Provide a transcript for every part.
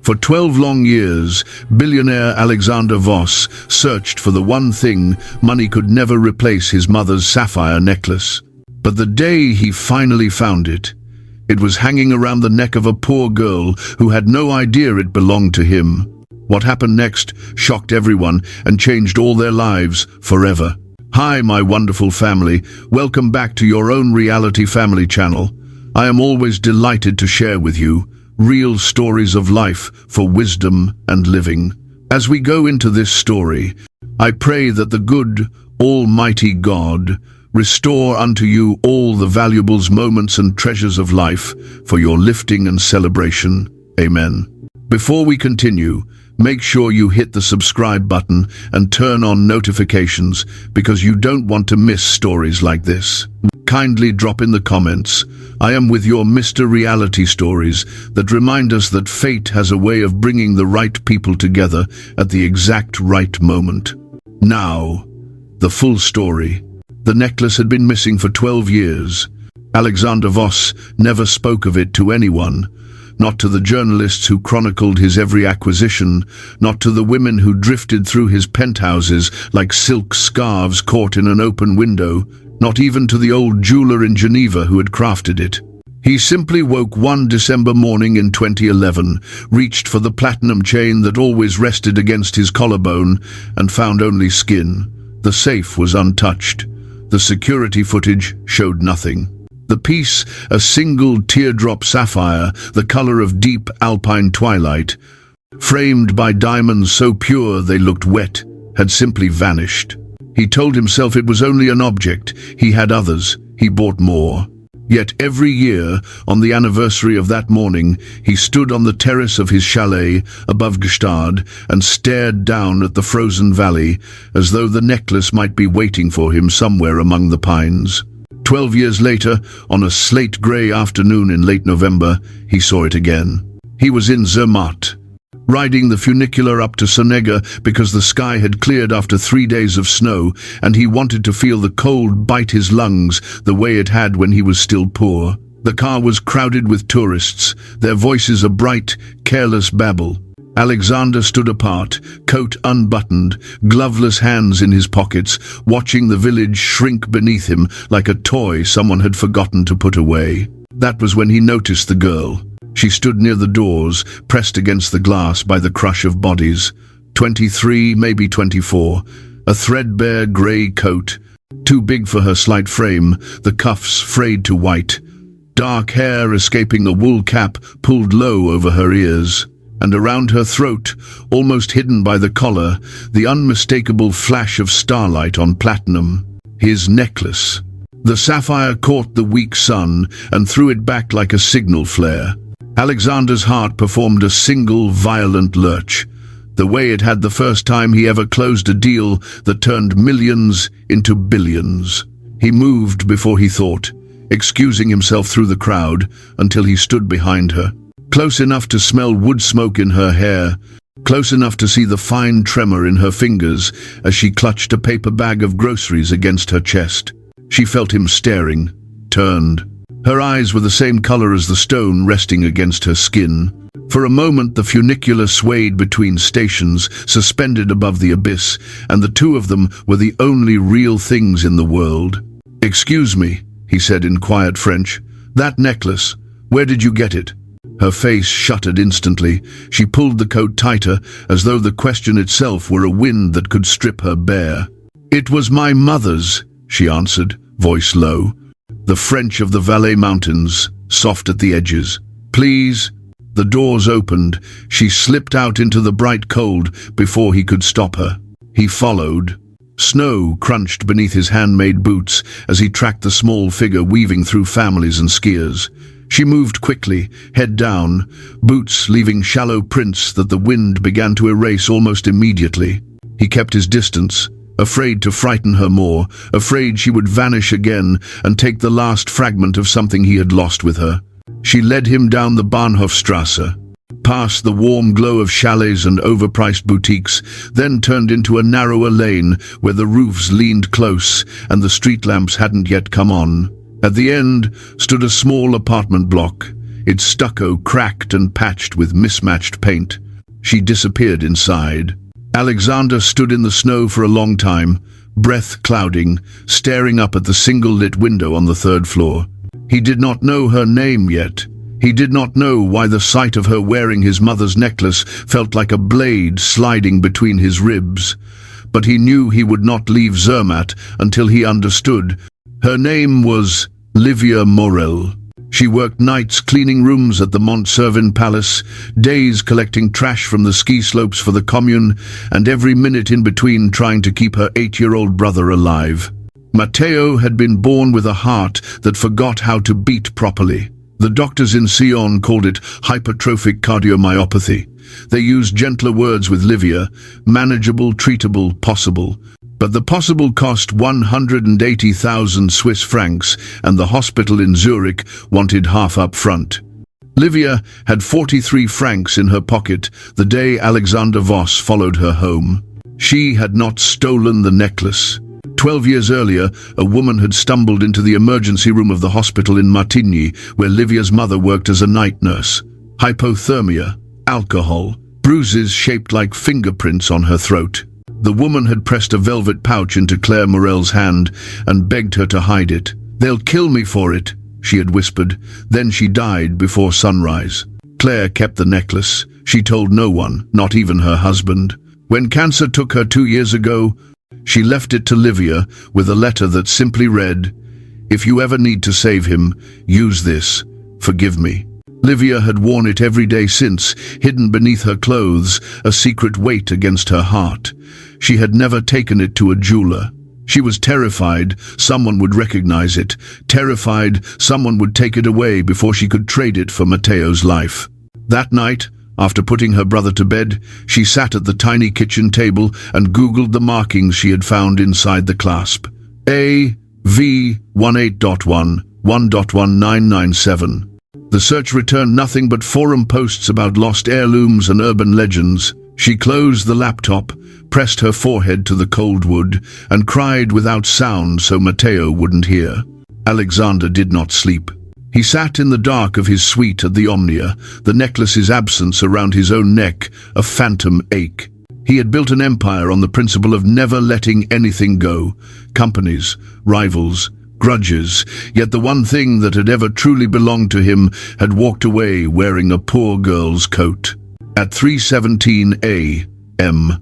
For 12 long years, billionaire Alexander Voss searched for the one thing money could never replace: his mother's sapphire necklace. But the day he finally found it, it was hanging around the neck of a poor girl who had no idea it belonged to him. What happened next shocked everyone and changed all their lives forever. Hi, my wonderful family. Welcome back to your own reality family channel. I am always delighted to share with you real stories of life for wisdom and living. As we go into this story, I pray that the good, almighty God restore unto you all the valuables, moments and treasures of life for your lifting and celebration. Amen. Before we continue, make sure you hit the subscribe button and turn on notifications, because you don't want to miss stories like this. Kindly drop in the comments, "I am with your Mr. Reality Stories," that remind us that fate has a way of bringing the right people together at the exact right moment. Now, the full story. The necklace had been missing for 12 years. Alexander Voss never spoke of it to anyone. Not to the journalists who chronicled his every acquisition, not to the women who drifted through his penthouses like silk scarves caught in an open window, not even to the old jeweler in Geneva who had crafted it. He simply woke one December morning in 2011, reached for the platinum chain that always rested against his collarbone, and found only skin. The safe was untouched. The security footage showed nothing. The piece, a single teardrop sapphire, the color of deep alpine twilight, framed by diamonds so pure they looked wet, had simply vanished. He told himself it was only an object. He had others. He bought more. Yet every year, on the anniversary of that morning, he stood on the terrace of his chalet above Gstaad and stared down at the frozen valley, as though the necklace might be waiting for him somewhere among the pines. 12 years later, on a slate-grey afternoon in late November, he saw it again. He was in Zermatt, riding the funicular up to Sonega because the sky had cleared after 3 days of snow, and he wanted to feel the cold bite his lungs the way it had when he was still poor. The car was crowded with tourists, their voices a bright, careless babble. Alexander stood apart, coat unbuttoned, gloveless hands in his pockets, watching the village shrink beneath him like a toy someone had forgotten to put away. That was when he noticed the girl. She stood near the doors, pressed against the glass by the crush of bodies. 23, maybe 24, a threadbare grey coat, too big for her slight frame, the cuffs frayed to white, dark hair escaping a wool cap pulled low over her ears, and around her throat, almost hidden by the collar, the unmistakable flash of starlight on platinum. His necklace. The sapphire caught the weak sun and threw it back like a signal flare. Alexander's heart performed a single violent lurch, the way it had the first time he ever closed a deal that turned millions into billions. He moved before he thought, excusing himself through the crowd until he stood behind her. Close enough to smell wood smoke in her hair, close enough to see the fine tremor in her fingers as she clutched a paper bag of groceries against her chest. She felt him staring, turned. Her eyes were the same color as the stone resting against her skin. For a moment the funicular swayed between stations, suspended above the abyss, and the two of them were the only real things in the world. "Excuse me," he said in quiet French. "That necklace, where did you get it?" Her face shuttered instantly. She pulled the coat tighter, as though the question itself were a wind that could strip her bare. "It was my mother's," she answered, voice low. The French of the Valais Mountains, soft at the edges. "Please." The doors opened. She slipped out into the bright cold before he could stop her. He followed. Snow crunched beneath his handmade boots as he tracked the small figure weaving through families and skiers. She moved quickly, head down, boots leaving shallow prints that the wind began to erase almost immediately. He kept his distance, afraid to frighten her more, afraid she would vanish again and take the last fragment of something he had lost with her. She led him down the Bahnhofstrasse, past the warm glow of chalets and overpriced boutiques, then turned into a narrower lane where the roofs leaned close and the street lamps hadn't yet come on. At the end stood a small apartment block, its stucco cracked and patched with mismatched paint. She disappeared inside. Alexander stood in the snow for a long time, breath clouding, staring up at the single-lit window on the third floor. He did not know her name yet. He did not know why the sight of her wearing his mother's necklace felt like a blade sliding between his ribs. But he knew he would not leave Zermatt until he understood. Her name was Livia Morel. She worked nights cleaning rooms at the Montservin Palace, days collecting trash from the ski slopes for the commune, and every minute in between trying to keep her 8-year-old brother alive. Matteo had been born with a heart that forgot how to beat properly. The doctors in Sion called it hypertrophic cardiomyopathy. They used gentler words with Livia: manageable, treatable, possible. But the possible cost 180,000 Swiss francs, and the hospital in Zurich wanted half up front. Livia had 43 francs in her pocket the day Alexander Voss followed her home. She had not stolen the necklace. 12 years earlier, a woman had stumbled into the emergency room of the hospital in Martigny, where Livia's mother worked as a night nurse. Hypothermia, alcohol, bruises shaped like fingerprints on her throat. The woman had pressed a velvet pouch into Claire Morel's hand and begged her to hide it. "They'll kill me for it," she had whispered. Then she died before sunrise. Claire kept the necklace. She told no one, not even her husband. When cancer took her 2 years ago, she left it to Livia with a letter that simply read, "If you ever need to save him, use this. Forgive me." Livia had worn it every day since, hidden beneath her clothes, a secret weight against her heart. She had never taken it to a jeweler. She was terrified someone would recognize it, terrified someone would take it away before she could trade it for Matteo's life. That night, after putting her brother to bed, she sat at the tiny kitchen table and Googled the markings she had found inside the clasp. AV18.1, 1.1997. The search returned nothing but forum posts about lost heirlooms and urban legends. She closed the laptop, pressed her forehead to the cold wood, and cried without sound so Matteo wouldn't hear. Alexander did not sleep. He sat in the dark of his suite at the Omnia, the necklace's absence around his own neck, a phantom ache. He had built an empire on the principle of never letting anything go. Companies, rivals, grudges, yet the one thing that had ever truly belonged to him had walked away wearing a poor girl's coat. At 3:17 a.m.,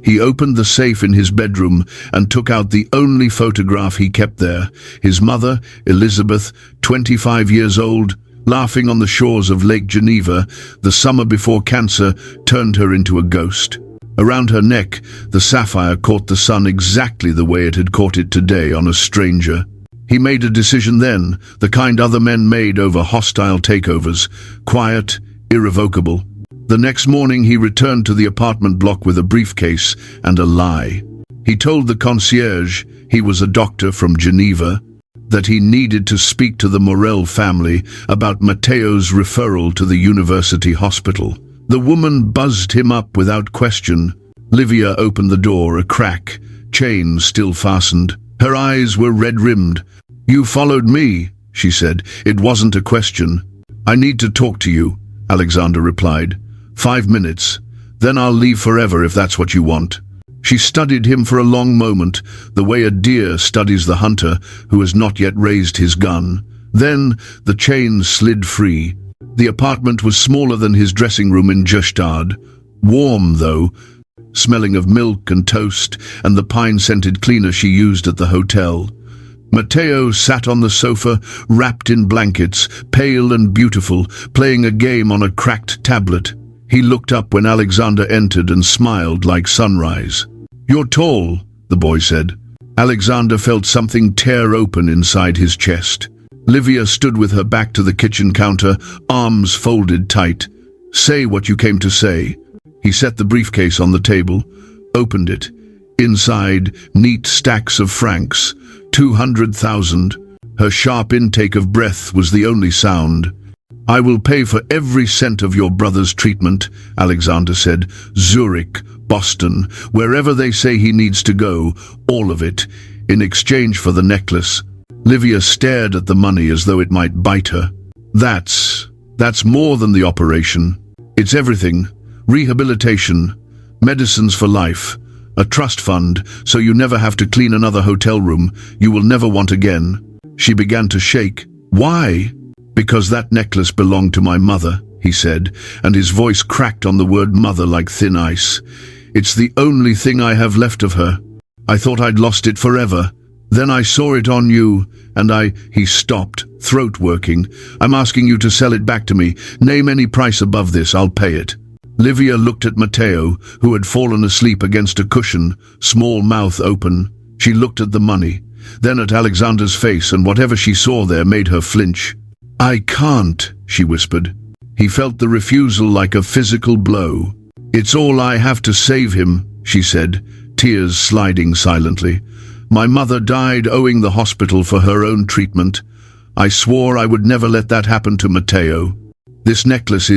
he opened the safe in his bedroom and took out the only photograph he kept there, his mother, Elizabeth, 25 years old, laughing on the shores of Lake Geneva. The summer before cancer turned her into a ghost. Around her neck, the sapphire caught the sun exactly the way it had caught it today on a stranger. He made a decision then, the kind other men made over hostile takeovers, quiet, irrevocable. The next morning he returned to the apartment block with a briefcase and a lie. He told the concierge, he was a doctor from Geneva, that he needed to speak to the Morel family about Matteo's referral to the university hospital. The woman buzzed him up without question. Livia opened the door a crack, chain still fastened. Her eyes were red-rimmed. "You followed me," she said. "It wasn't a question." "I need to talk to you," Alexander replied. 5 minutes. Then I'll leave forever if that's what you want." She studied him for a long moment, the way a deer studies the hunter who has not yet raised his gun. Then the chain slid free. The apartment was smaller than his dressing room in Gstaad. Warm, though, smelling of milk and toast and the pine-scented cleaner she used at the hotel. Matteo sat on the sofa, wrapped in blankets, pale and beautiful, playing a game on a cracked tablet. He looked up when Alexander entered and smiled like sunrise. "You're tall," the boy said. Alexander felt something tear open inside his chest. Livia stood with her back to the kitchen counter, arms folded tight. "Say what you came to say." He set the briefcase on the table, opened it. Inside, neat stacks of francs, 200,000. Her sharp intake of breath was the only sound. "I will pay for every cent of your brother's treatment," Alexander said. "Zurich, Boston, wherever they say he needs to go, all of it, in exchange for the necklace." Livia stared at the money as though it might bite her. "That's That's more than the operation. It's everything. Rehabilitation, medicines for life, a trust fund so you never have to clean another hotel room you will never want again. She began to shake. Why? Because that necklace belonged to my mother, he said, and his voice cracked on the word mother like thin ice. It's the only thing I have left of her. I thought I'd lost it forever. Then I saw it on you, and he stopped, throat working. I'm asking you to sell it back to me. Name any price above this, I'll pay it. Livia looked at Matteo, who had fallen asleep against a cushion, small mouth open. She looked at the money, then at Alexander's face, and whatever she saw there made her flinch. I can't, she whispered. He felt the refusal like a physical blow. It's all I have to save him, she said, tears sliding silently. My mother died owing the hospital for her own treatment. I swore I would never let that happen to Matteo. This necklace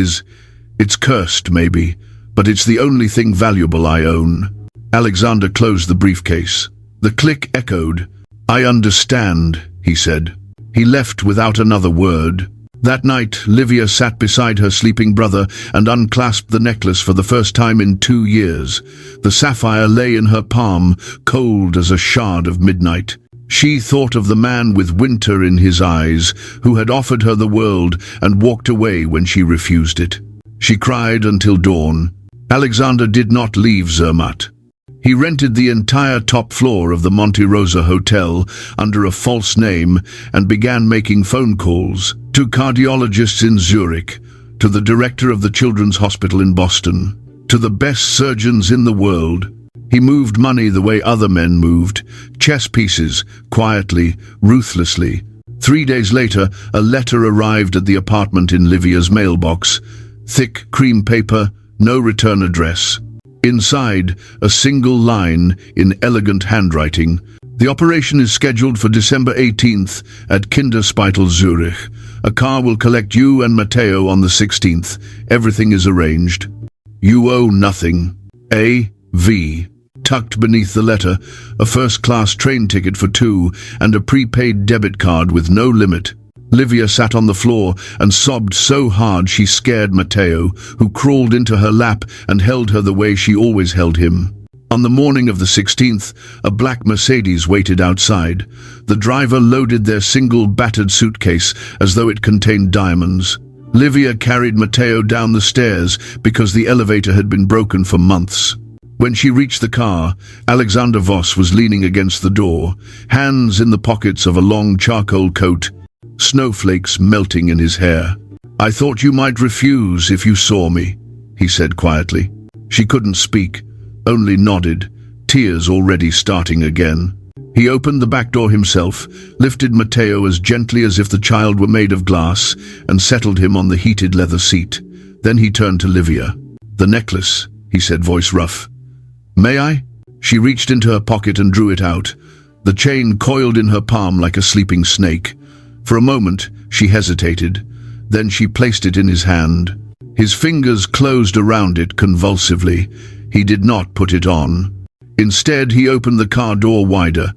it's cursed maybe, but it's the only thing valuable I own. Alexander closed the briefcase. The click echoed. I understand, he said. He left without another word. That night, Livia sat beside her sleeping brother and unclasped the necklace for the first time in 2 years. The sapphire lay in her palm, cold as a shard of midnight. She thought of the man with winter in his eyes, who had offered her the world and walked away when she refused it. She cried until dawn. Alexander did not leave Zermatt. He rented the entire top floor of the Monte Rosa Hotel under a false name and began making phone calls to cardiologists in Zurich, to the director of the Children's Hospital in Boston, to the best surgeons in the world. He moved money the way other men moved, chess pieces, quietly, ruthlessly. 3 days later, a letter arrived at the apartment in Livia's mailbox. Thick cream paper, no return address. Inside, a single line in elegant handwriting. The operation is scheduled for December 18th at Kinderspital, Zurich. A car will collect you and Matteo on the 16th. Everything is arranged. You owe nothing. A.V. Tucked beneath the letter, a first-class train ticket for 2 and a prepaid debit card with no limit. Livia sat on the floor and sobbed so hard she scared Matteo, who crawled into her lap and held her the way she always held him. On the morning of the 16th, a black Mercedes waited outside. The driver loaded their single battered suitcase as though it contained diamonds. Livia carried Matteo down the stairs because the elevator had been broken for months. When she reached the car, Alexander Voss was leaning against the door, hands in the pockets of a long charcoal coat, snowflakes melting in his hair. I thought you might refuse if you saw me, he said quietly. She couldn't speak, only nodded, tears already starting again. He opened the back door himself, lifted Matteo as gently as if the child were made of glass, and settled him on the heated leather seat. Then he turned to Livia. The necklace, he said, voice rough. May I? She reached into her pocket and drew it out. The chain coiled in her palm like a sleeping snake. For a moment, she hesitated. Then she placed it in his hand. His fingers closed around it convulsively. He did not put it on. Instead, he opened the car door wider.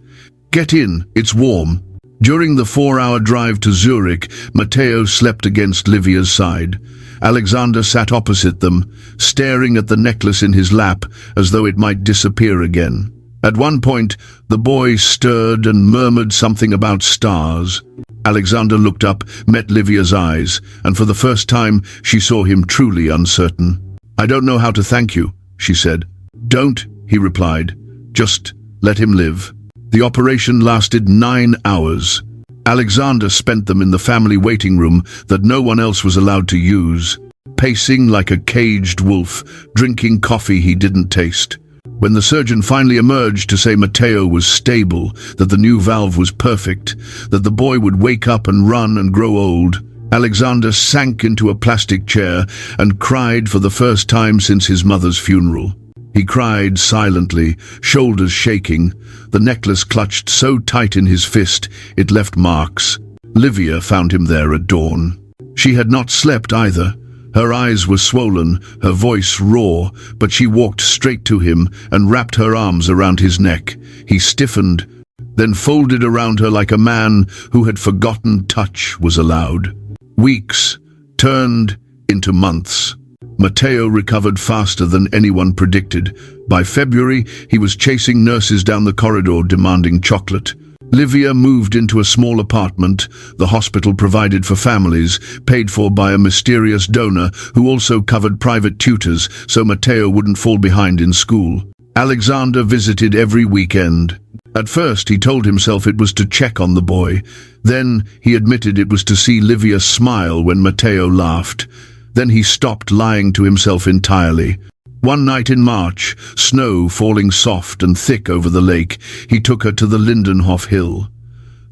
Get in, it's warm. During the 4-hour drive to Zurich, Matteo slept against Livia's side. Alexander sat opposite them, staring at the necklace in his lap as though it might disappear again. At one point, the boy stirred and murmured something about stars. Alexander looked up, met Livia's eyes, and for the first time she saw him truly uncertain. I don't know how to thank you, she said. Don't, he replied. Just let him live. The operation lasted 9 hours. Alexander spent them in the family waiting room that no one else was allowed to use, pacing like a caged wolf, drinking coffee he didn't taste. When the surgeon finally emerged to say Matteo was stable, that the new valve was perfect, that the boy would wake up and run and grow old, Alexander sank into a plastic chair and cried for the first time since his mother's funeral. He cried silently, shoulders shaking, the necklace clutched so tight in his fist it left marks. Livia found him there at dawn. She had not slept either. Her eyes were swollen, her voice raw, but she walked straight to him and wrapped her arms around his neck. He stiffened, then folded around her like a man who had forgotten touch was allowed. Weeks turned into months. Matteo recovered faster than anyone predicted. By February, he was chasing nurses down the corridor demanding chocolate. Livia moved into a small apartment the hospital provided for families, paid for by a mysterious donor who also covered private tutors so Matteo wouldn't fall behind in school. Alexander visited every weekend. At first, he told himself it was to check on the boy. Then, he admitted it was to see Livia smile when Matteo laughed. Then he stopped lying to himself entirely. One night in March, snow falling soft and thick over the lake, he took her to the Lindenhof Hill.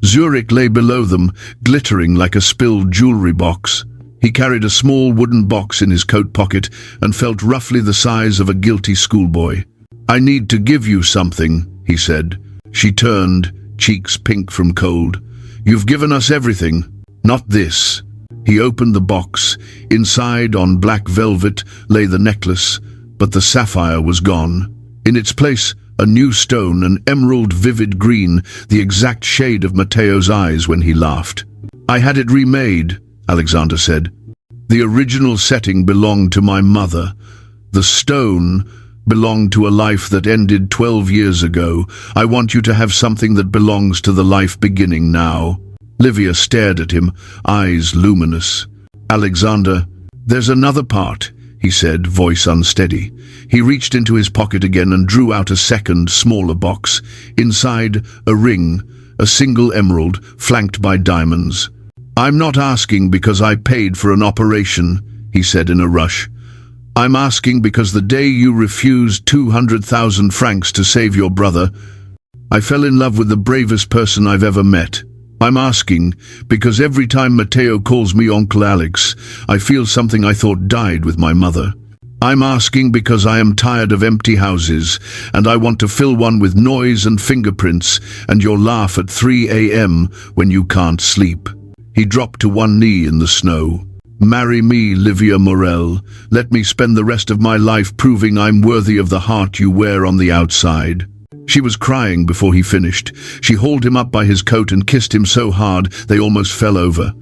Zurich lay below them, glittering like a spilled jewelry box. He carried a small wooden box in his coat pocket and felt roughly the size of a guilty schoolboy. "I need to give you something," he said. She turned, cheeks pink from cold. "You've given us everything. Not this." He opened the box. Inside, on black velvet, lay the necklace, but the sapphire was gone. In its place, a new stone, an emerald vivid green, the exact shade of Matteo's eyes when he laughed. "I had it remade," Alexander said. "The original setting belonged to my mother. The stone belonged to a life that ended 12 years ago. I want you to have something that belongs to the life beginning now." Livia stared at him, eyes luminous. "Alexander, there's another part," he said, voice unsteady. He reached into his pocket again and drew out a second, smaller box. Inside, a ring, a single emerald, flanked by diamonds. "I'm not asking because I paid for an operation," he said in a rush. "I'm asking because the day you refused 200,000 francs to save your brother, I fell in love with the bravest person I've ever met. I'm asking because every time Matteo calls me Uncle Alex, I feel something I thought died with my mother. I'm asking because I am tired of empty houses, and I want to fill one with noise and fingerprints and your laugh at 3 a.m. when you can't sleep." He dropped to one knee in the snow. "Marry me, Livia Morel. Let me spend the rest of my life proving I'm worthy of the heart you wear on the outside." She was crying before he finished. She hauled him up by his coat and kissed him so hard they almost fell over.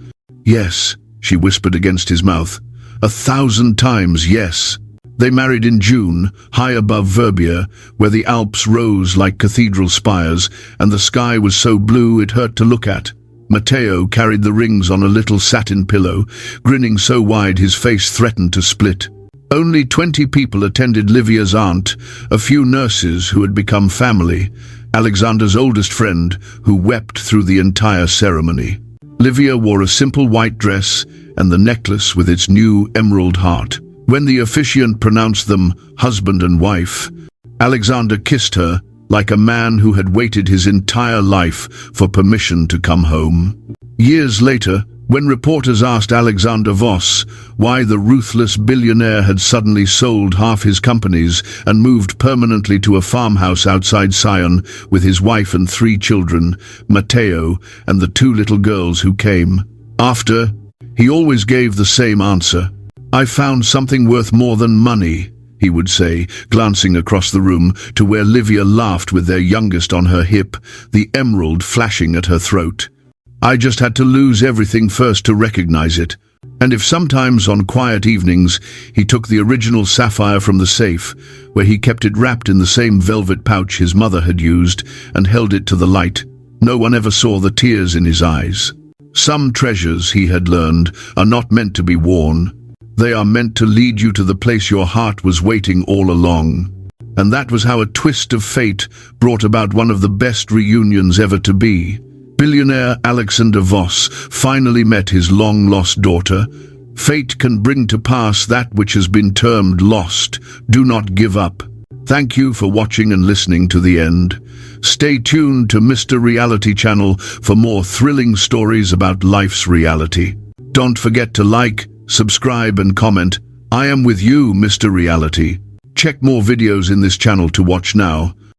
"Yes," she whispered against his mouth. 1,000 times yes." They married in June, high above Verbier, where the Alps rose like cathedral spires, and the sky was so blue it hurt to look at. Matteo carried the rings on a little satin pillow, grinning so wide his face threatened to split. Only 20 people attended Livia's aunt, a few nurses who had become family, Alexander's oldest friend, who wept through the entire ceremony. Livia wore a simple white dress and the necklace with its new emerald heart. When the officiant pronounced them husband and wife, Alexander kissed her like a man who had waited his entire life for permission to come home. Years later, when reporters asked Alexander Voss why the ruthless billionaire had suddenly sold half his companies and moved permanently to a farmhouse outside Sion with his wife and 3 children, Matteo and the 2 little girls who came after, he always gave the same answer. "I found something worth more than money," he would say, glancing across the room to where Livia laughed with their youngest on her hip, the emerald flashing at her throat. "I just had to lose everything first to recognize it." And if sometimes on quiet evenings he took the original sapphire from the safe, where he kept it wrapped in the same velvet pouch his mother had used, and held it to the light, no one ever saw the tears in his eyes. Some treasures, he had learned, are not meant to be worn. They are meant to lead you to the place your heart was waiting all along. And that was how a twist of fate brought about one of the best reunions ever to be. Billionaire Alexander Voss finally met his long-lost daughter. Fate can bring to pass that which has been termed lost. Do not give up. Thank you for watching and listening to the end. Stay tuned to Mr. Reality Channel for more thrilling stories about life's reality. Don't forget to like, subscribe and comment. I am with you, Mr. Reality. Check more videos in this channel to watch now.